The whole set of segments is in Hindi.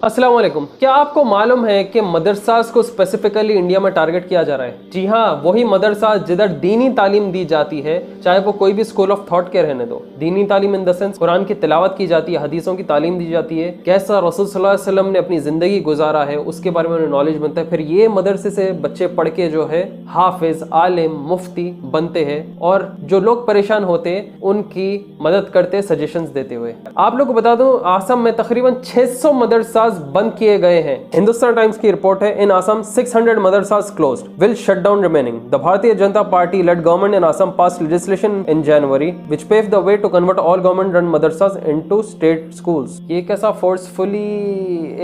अस्सलाम वालेकुम। क्या आपको मालूम है कि मदरसास को स्पेसिफिकली इंडिया में टारगेट किया जा रहा है? जी हाँ, वही मदरसा जिधर दीनी तालीम दी जाती है, चाहे वो कोई भी स्कूल ऑफ थॉट के रहने दो। दीनी तालीम इन द सेंस कुरान की तिलावत की जाती है, हदीसों की तालीम दी जाती है, कैसा रसूल सल्लल्लाहु अलैहि वसल्लम ने अपनी ज़िंदगी गुजारा है उसके बारे में उन्हें नॉलेज बनता है। फिर ये मदरसे से बच्चे पढ़ के जो है हाफिज, आलिम, मुफ्ती बनते हैं और जो लोग परेशान होते हैं उनकी मदद करते, सजेशंस देते हुए। आप लोग को बता दूं, आसम में तकरीबन 600 मदरसा बंद किए गए हैं। हिंदुस्तान टाइम्स की रिपोर्ट है, in Assam 600 madrasas closed, will shut down remaining. The Bharatiya Janata Party led government in Assam pass legislation in January which paved the way to convert all government run madrasas into state schools. ये कैसा फोर्सफुली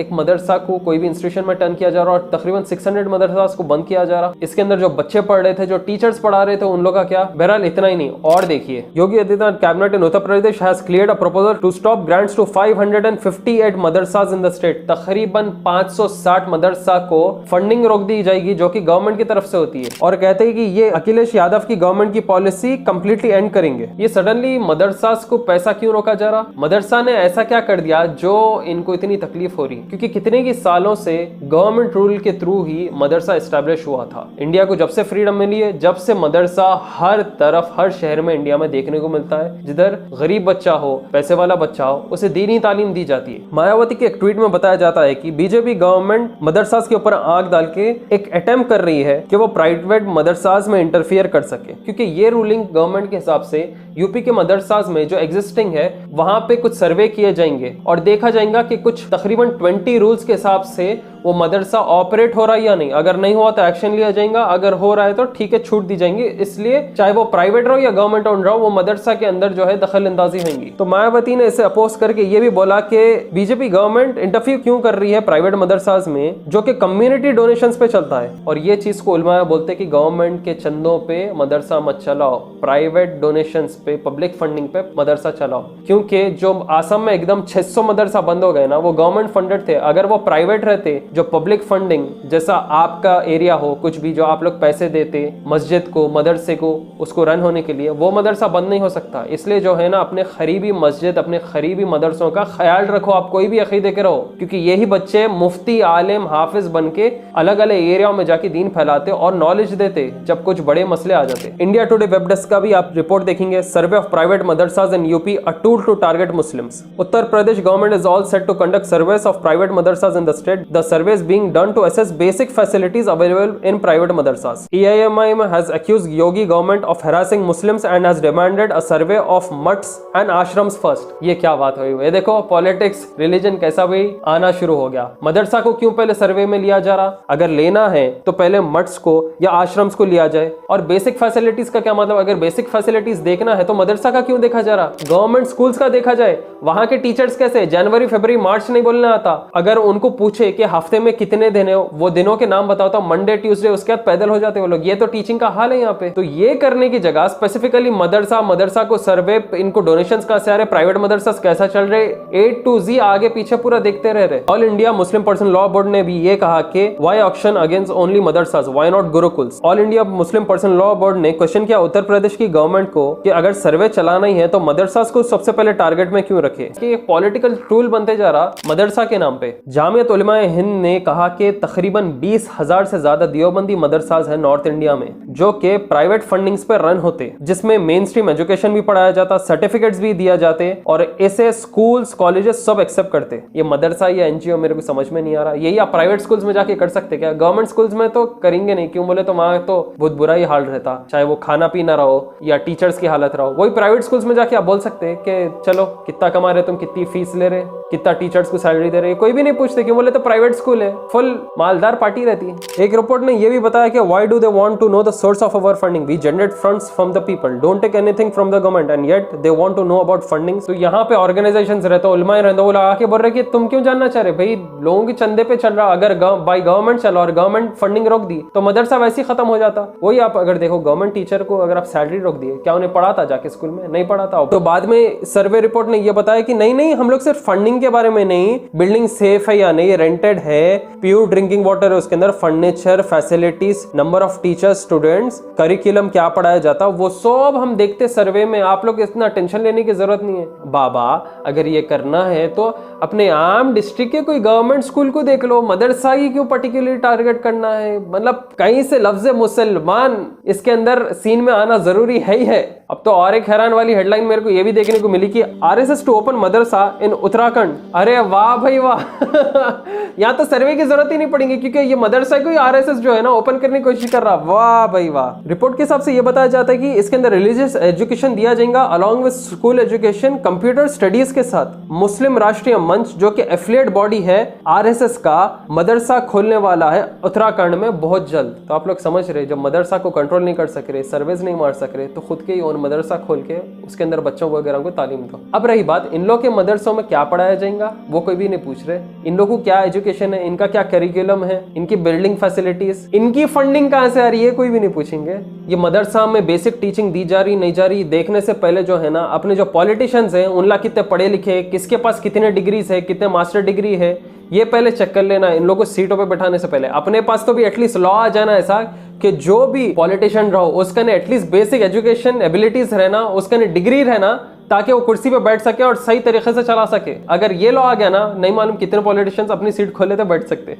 एक मदरसा को कोई भी इंस्टीट्यूशन में टर्न किया जा रहा और तकरीबन 600 मदरसास को बंद किया जा रहा। इसके अंदर जो बच्चे पढ़ रहे थे, जो टीचर्स पढ़ा रहे थे, उन लोगों का क्या? बहरहाल इतना ही नहीं, और देखिए, Yogi Adityanath cabinet in Uttar Pradesh has cleared a proposal to stop grants to 558 madrasas in the state. तकरीबन 560 मदरसा को फंडिंग रोक दी जाएगी जो कि गवर्नमेंट की तरफ से होती है, और कहते हैं कि ये अखिलेश यादव की गवर्नमेंट की पॉलिसी कंप्लीटली एंड करेंगे। ये सडनली मदरसास को पैसा क्यों रोका जा रहा? मदरसा ने ऐसा क्या कर दिया जो इनको इतनी तकलीफ हो रही? क्योंकि कितने की सालों से गवर्नमेंट रूल के थ्रू ही मदरसा एस्टेब्लिश हुआ था। इंडिया को जब से फ्रीडम मिली है, जब से मदरसा हर तरफ, हर शहर में इंडिया में देखने को मिलता है। जिधर गरीब बच्चा हो, पैसे वाला बच्चा हो, उसे दीनी तालीम दी जाती है। मायावती के एक ट्वीट में बताया जाता है कि बीजेपी गवर्नमेंट मदरसास के ऊपर आंख डाल के एक अटेम्प्ट कर रही है कि वो प्राइवेट मदरसास में इंटरफियर कर सके, क्योंकि ये रूलिंग गवर्नमेंट के हिसाब से यूपी के मदरसास में जो एग्जिस्टिंग है वहां पे कुछ सर्वे किए जाएंगे और देखा जाएगा कि कुछ तकरीबन 20 रूल्स के हिसाब से वो मदरसा ऑपरेट हो रहा है या नहीं। अगर नहीं हुआ तो एक्शन लिया जाएगा, अगर हो रहा है तो ठीक है, छूट दी जाएंगी। इसलिए चाहे वो प्राइवेट रहो या गवर्नमेंट ओन रहो, वो मदरसा के अंदर जो है दखल अंदाजी होंगी। तो मायावती ने इसे अपोज करके ये भी बोला कि बीजेपी गवर्नमेंट इंटरफियर क्यों कर रही है प्राइवेट मदरसास में जो कि कम्युनिटी डोनेशंस पे चलता है। और ये चीज को उलमा बोलते हैं कि गवर्नमेंट के चंदों पे मदरसा मत चलाओ, प्राइवेट डोनेशंस पे, पब्लिक फंडिंग पे मदरसा चलाओ। क्योंकि जो आसम में एकदम 600 मदरसा बंद हो गए ना, वो गवर्नमेंट फंडेड थे। अगर वो प्राइवेट रहते, जो पब्लिक फंडिंग, जैसा आपका एरिया हो, कुछ भी जो आप लोग पैसे देते मस्जिद को, मदरसे को, उसको रन होने के लिए, वो मदरसा बंद नहीं हो सकता। इसलिए जो है ना, अपने करीबी मस्जिद, अपने करीबी मदरसों का ख्याल रखो। आप कोई भी अकीदे के रहो, क्योंकि यही बच्चे मुफ्ती, आलिम, हाफिज बन के अलग अलग एरिया में जाके दीन फैलाते और नॉलेज देते जब कुछ बड़े मसले आ जाते। इंडिया टुडे वेब डेस्क का भी आप रिपोर्ट देखेंगे, survey of private madrasas in UP, a tool to target Muslims. Uttar Pradesh government is all set to conduct surveys of private madrasas in the state. The surveys being done to assess basic facilities available in private madrasas. EIMIM has accused Yogi government of harassing Muslims and has demanded a survey of mutts and ashrams first. ये क्या बात हुई? ये देखो, पॉलिटिक्स, रिलीजन कैसा भी आना शुरू हो गया। मदरसा को क्यों पहले सर्वे में लिया जा रहा? अगर लेना है तो पहले मट्स को या आश्रम्स को लिया जाए। और बेसिक फैसिलिटीज का क्या मतलब? अगर बेसिक फैसिलिटीज देखना है तो मदरसा का क्यों देखा जा रहा? गवर्नमेंट स्कूल्स का देखा जाए। वहां के टीचर्स कैसे जनवरी, फरवरी, मार्च नहीं बोलना आता। अगर उनको पूछे कि हफ्ते में कितने दिन है, वो दिनों के नाम बताओ तो मंडे, ट्यूसडे, उसके बाद पैदल हो जाते वो लोग। ये तो टीचिंग का हाल है यहाँ पे। तो ये करने की जगह स्पेसिफिकली मदरसा को सर्वे, इनको डोनेशंस कहां से आ रहे, प्राइवेट मदरसा कैसा चल रहे, A to Z आगे पीछे पूरा देखते रहे। All India Muslim Personal Law Board ने भी ये कहा कि why action against only madrasas, why not gurukuls. All India Muslim Personal Law Board ने क्वेश्चन किया उत्तर प्रदेश की गवर्नमेंट को कि अगर सर्वे चलाना ही है तो मदरसास को सबसे पहले टारगेट में क्यों रखे? कि एक पॉलिटिकल टूल बनते जा रहा मदरसा के नाम पे। जामियत उलमाए हिंद ने कहा कि तकरीबन 20,000 से ज्यादा देवबंदी मदरसास है नॉर्थ इंडिया में जो कि प्राइवेट फंडिंग्स पे रन होते, जिसमें मेन स्ट्रीम एजुकेशन भी पढ़ाया जाता, सर्टिफिकेट्स भी दिया जाते और इसे स्कूल्स, कॉलेजेस सब एक्सेप्ट करते। ये मदरसा या एनजीओ मेरे को समझ में नहीं आ रहा। यही आप प्राइवेट स्कूल्स में जाके कर सकते क्या? गवर्नमेंट स्कूल्स में तो करेंगे नहीं। क्यों बोले तो वहां तो बहुत बुरा ही हाल रहता, चाहे वो खाना पीना रहो या टीचर्स की हालत रहो। वही प्राइवेट स्कूल्स में जाके आप बोल सकते हैं कि चलो कितना कमा रहे तुम, कितनी फीस ले रहे, कितना टीचर्स को सैलरी दे रहे, कोई भी नहीं पूछते। क्यों बोले तो प्राइवेट स्कूल है, फुल मालदार पार्टी रहती है। एक रिपोर्ट ने यह भी बताया कि why do they want to know the source of our funding, we generate funds from the people, don't take anything from the government and yet they want to know about funding. तो यहाँ पे ऑर्गेनाइजेशंस रहते, उलमाए रहते, वो लगा के बोल रहे कि तुम क्यों जानना चाह रहे भाई, लोगों के चंदे पे चल रहा। अगर बाई गवर्नमेंट चला और गवर्नमेंट फंडिंग रोक दी तो मदरसा वैसे ही खत्म हो जाता। वही आप अगर देखो, गवर्नमेंट टीचर को अगर आप सैलरी रोक दिए, क्या उन्हें पढ़ाता जाके स्कूल में? नहीं पढ़ाता। तो बाद में सर्वे रिपोर्ट ने यह बताया कि नहीं, हम लोग सिर्फ फंडिंग के बारे में नहीं, बिल्डिंग सेफ है या नहीं, रेंटेड है है, प्योर ड्रिंकिंग वाटर है उसके अंदर, furniture, facilities, number of teachers, students, curriculum क्या पढ़ाया जाता, वो सब हम देखते सर्वे में। आप लोग इतना टेंशन लेने की जरूरत नहीं है बाबा। अगर ये करना है तो अपने आम डिस्ट्रिक्ट के कोई गवर्नमेंट स्कूल को देख लो, मदरसा ही क्यों पर्टिकुलरली टारगेट करना है? मतलब कहीं से लफ्ज मुसलमान इसके अंदर सीन में आना जरूरी है ही है। अब तो और एक हैरान वाली हेडलाइन मेरे को ये भी देखने को मिली कि आरएसएस टू ओपन मदरसा इन उत्तराखंड। अरे वाह भाई वाह यहाँ तो सर्वे की जरूरत ही नहीं पड़ेगी क्योंकि ये मदरसा को आरएसएस जो है ना ओपन करने की कोशिश कर रहा। वाह भाई वाह। रिपोर्ट के हिसाब से ये बताया जाता है कि इसके अंदर रिलीजियस एजुकेशन दिया जाएगा along with school education, computer studies के साथ। मुस्लिम राष्ट्रीय मंच जो कि एफिलिएट बॉडी है आरएसएस का, मदरसा खोलने वाला है उत्तराखंड में बहुत जल्द। तो आप लोग समझ रहे, जब मदरसा को कंट्रोल नहीं कर सक रहे, सर्वेज नहीं मार सक रहे, तो खुद के ही मदरसा खोल के उसके अंदर बच्चों वगैरह को तालीम दो। अब रही बात इन लोग के मदरसों में क्या पढ़ाया जाएगा, वो कोई भी नहीं पूछ रहे। इन लोगों को क्या एजुकेशन है, इनका क्या करिकुलम है, इनकी बिल्डिंग फैसिलिटीज, इनकी फंडिंग कहां से आ रही है, कोई भी नहीं पूछेंगे। ये मदरसा में बेसिक टीचिंग दी जा रही नहीं जा रही देखने से पहले जो है ना, अपने जो पॉलिटिशियंस हैं उनला कितने पढ़े लिखे, किसके पास कितने डिग्रीज है, कितने मास्टर डिग्री है, ये पहले चेक कर लेना। इन लोगों को सीटों पे बैठाने से पहले अपने पास तो भी एटलीस्ट लॉ आ जाना ऐसा कि जो भी पॉलिटिशियन रहो उसका ने एटलीस्ट बेसिक एजुकेशन एबिलिटीज रहना, उसका ने डिग्री रहना, ताकि वो कुर्सी पे बैठ सके और सही तरीके से चला सके। अगर ये लॉ आ गया ना, नहीं मालूम कितने पॉलिटिशियंस अपनी सीट खोले तो बैठ सकते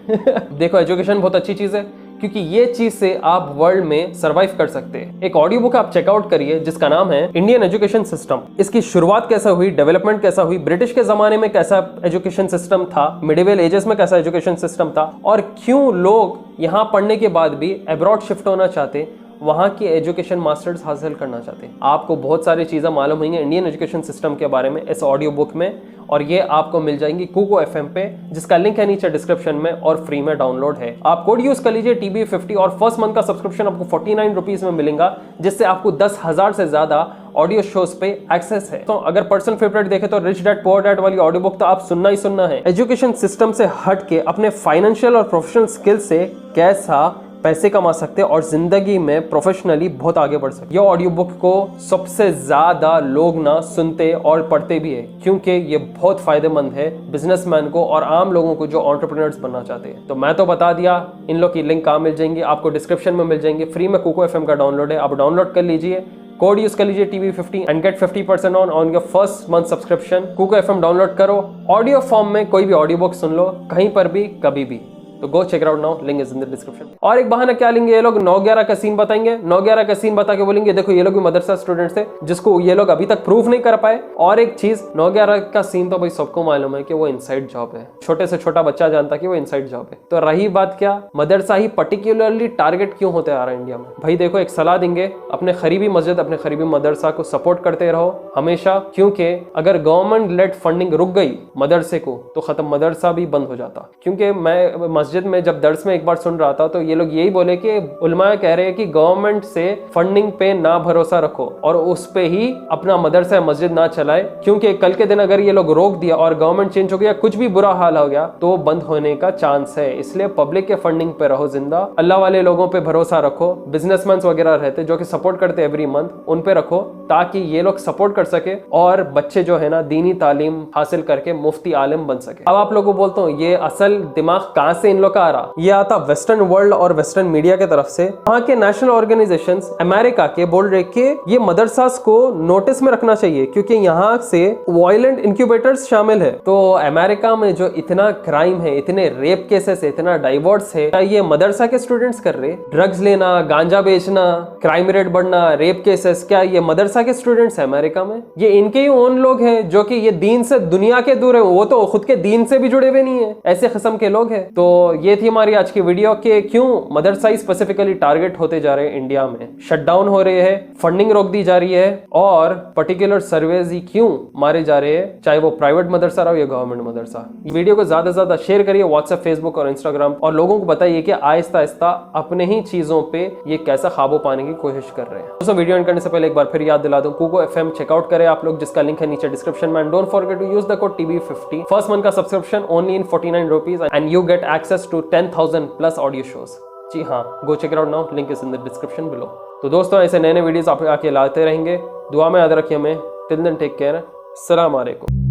देखो एजुकेशन बहुत अच्छी चीज है क्योंकि ये चीज से आप वर्ल्ड में सरवाइव कर सकते हैं। एक ऑडियो बुक आप चेकआउट करिए जिसका नाम है इंडियन एजुकेशन सिस्टम। इसकी शुरुआत कैसा हुई, डेवलपमेंट कैसा हुई, ब्रिटिश के जमाने में कैसा एजुकेशन सिस्टम था, मिडिवल एजेस में कैसा एजुकेशन सिस्टम था, और क्यों लोग यहाँ पढ़ने के बाद भी अब्रॉड शिफ्ट होना चाहते, वहां की एजुकेशन मास्टर्स हासिल करना चाहते हैं। आपको बहुत सारी चीजें मालूम होंगी इंडियन एजुकेशन सिस्टम के बारे में इस ऑडियो बुक में, और ये आपको मिल जाएंगी कुको एफएम पे, जिसका लिंक है नीचे डिस्क्रिप्शन में और फ्री में डाउनलोड है। आप कोड यूज कर लीजिए TB50 और फर्स्ट मंथ का सब्सक्रिप्शन आपको 49 रुपीज में मिलेगा, जिससे आपको 10,000 से ज्यादा ऑडियो शोज पे एक्सेस है। तो अगर पर्सनल फेवरेट देखे तो रिच डैड पुअर डैड वाली ऑडियो बुक तो आप सुनना ही सुनना है। एजुकेशन सिस्टम से हट के अपने फाइनेंशियल और प्रोफेशनल स्किल से कैसा पैसे कमा सकते हैं और जिंदगी में प्रोफेशनली बहुत आगे बढ़ सकते। ये ऑडियो बुक को सबसे ज्यादा लोग ना सुनते और पढ़ते भी है क्योंकि ये बहुत फायदेमंद है बिजनेसमैन को और आम लोगों को जो एंटरप्रेन्योर्स बनना चाहते हैं। तो मैं तो बता दिया, इन लोग की लिंक कहाँ मिल जाएंगी, आपको डिस्क्रिप्शन में मिल जाएंगे। फ्री में कुको एफएम का डाउनलोड है, आप डाउनलोड कर लीजिए, कोड यूज कर लीजिए TB50 and get 50% on your first month subscription. Kuku FM download करो, ऑडियो फॉर्म में कोई भी ऑडियो बुक सुन लो, कहीं पर भी कभी भी। तो go check it out now, link is in the description. और एक बहाना क्या लेंगे ये लोग, 9/11 का सीन बताएंगे, 9/11 का सीन बता के बोलेंगे देखो ये लोग भी मदरसा स्टूडेंट्स थे, जिसको ये लोग अभी तक प्रूफ नहीं कर पाए। और एक चीज, 9/11 का सीन तो भाई सबको मालूम है कि वो इनसाइड जॉब है, छोटे से छोटा बच्चा जानता कि वो इनसाइड जॉब है। तो रही बात क्या, मदरसा ही पर्टिकुलरली टारगेट क्यों होते आ रहा है इंडिया में? भाई देखो एक सलाह देंगे, अपने करीबी मस्जिद, अपने करीबी मदरसा को सपोर्ट करते रहो हमेशा, क्योंकि अगर गवर्नमेंट लेट फंडिंग रुक गई मदरसे को तो खत्म, मदरसा भी बंद हो जाता। क्योंकि मैं मस्जिद में जब दर्स में एक बार सुन रहा था तो ये लोग यही बोले कि उलमा कह रहे हैं कि गवर्नमेंट से फंडिंग पे ना भरोसा रखो और उस पे ही अपना मदरसा मस्जिद ना चलाए, क्योंकि कल के दिन अगर ये लोग रोक दिया और गवर्नमेंट चेंज हो गया, कुछ भी बुरा हाल हो गया तो बंद होने का चांस है। इसलिए पब्लिक के फंडिंग पे रहो जिंदा, अल्लाह वाले लोगों पे भरोसा रखो, बिजनेसमैन वगैरह रहते जो कि सपोर्ट करते एवरी मंथ, उन पे रखो ताकि ये लोग सपोर्ट कर सके और बच्चे जो है ना दीनी तालीम हासिल करके मुफ्ती आलिम बन सके। अब आप लोगों को बोलता हूँ, ये असल दिमाग कहाँ से इन लोग का आ रहा, ये आता वेस्टर्न वर्ल्ड और वेस्टर्न मीडिया के तरफ से। वहाँ के नेशनल ऑर्गेनाइजेशंस अमेरिका के बोल रहे कि ये मदरसास को नोटिस में रखना चाहिए क्योंकि यहाँ से वायलेंट इंक्यूबेटर्स शामिल है। तो अमेरिका में जो इतना क्राइम है, इतने रेप केसेस है, इतना डाइवोर्स है, क्या ये मदरसा के स्टूडेंट्स कर रहे? ड्रग्स लेना, गांजा बेचना, क्राइम रेट बढ़ना, रेप केसेस, क्या ये मदरसा के स्टूडेंट्स है अमेरिका में? ये इनके ही ओन लोग हैं जो कि ये दीन से दुनिया के दूर है, वो तो खुद के दीन से भी जुड़े हुए नहीं है, ऐसे किस्म के लोग हैं। तो ये थी हमारी आज की वीडियो के क्यों मदरसा स्पेसिफिकली टारगेट होते जा रहे हैं इंडिया में, शटडाउन हो रहे हैं, फंडिंग रोक दी जा रही है और पर्टिकुलर सर्वेज ही क्यों मारे जा रहे हैं, चाहे वो प्राइवेट मदरसा रहो या गवर्नमेंट मदरसा। वीडियो को ज्यादा से ज्यादा शेयर करिए व्हाट्सएप, फेसबुक और इंस्टाग्राम, और लोगों को बताइए कि आहिस्ता आहिस्ता अपने ही चीजों पे ये कैसा काबू पाने की कोशिश कर रहे हैं। दोस्तों वीडियो एंड करने से पहले एक बार फिर याद दिला दूं, कुको एफएम चेकआउट करें आप लोग, जिसका लिंक है नीचे डिस्क्रिप्शन में। Don't forget to use the code TB50, first month का subscription only in 49 rupees and you get access to 10,000 plus audio shows. जी हाँ, go check it out now, link is in the description below. तो दोस्तों ऐसे नए नए वीडियोस आप आके लाते रहेंगे, दुआ में याद रखिए हमें। टिल देन टेक केयर, अस्सलाम वालेकुम।